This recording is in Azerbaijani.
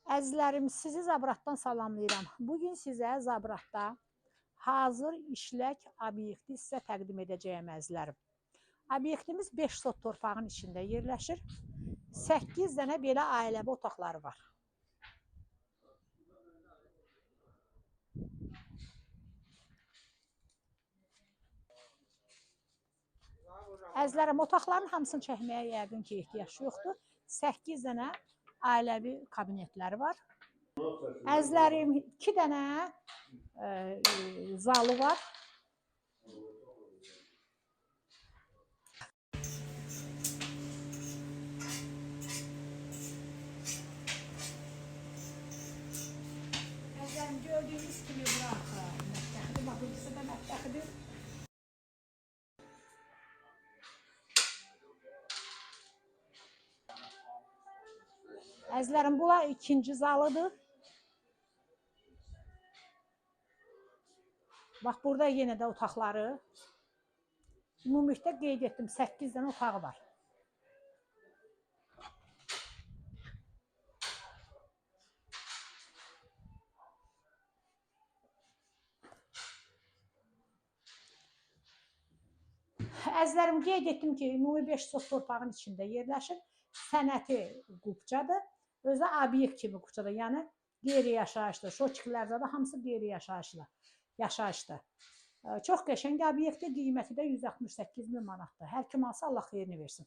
Əzizlərim, sizi Zabratdan salamlayıram. Bugün sizə Zabratda hazır işlək obyekti sizə təqdim edəcəyəm əzizlərim. Obyektimiz 5 sot torpağın içində yerləşir. 8 dənə belə ailəvi otaqları var. Əzizlərim, otaqların hamısını çəkməyə yəqin ki, ehtiyac yoxdur. 8 dənə ailəvi kabinetləri var. Əzizlərim, 2 dənə zalı var. Əzizlərim, gördüyünüz kimi bura mətbəxidir. Bax, burası da mətbəxidir. Əzizlərim, bura ikinci zalıdır. Bax, burada yenə də otaqları. Ümumilikdə qeyd etdim, 8 dənə otağı var. Əzizlərim, qeyd etdim ki, ümumi 5 sot torpağın içində yerləşir. Sənəti qubcadır. Özü obyekt kimi qubcadır. Yəni, qeyri-yaşayışdır. Şoçkilərdə də hamısı qeyri-yaşayışdır. Çox qəşəng obyektdir. Qiyməti də 168 min manatdır. Hər kim alsa Allah xeyrini versin.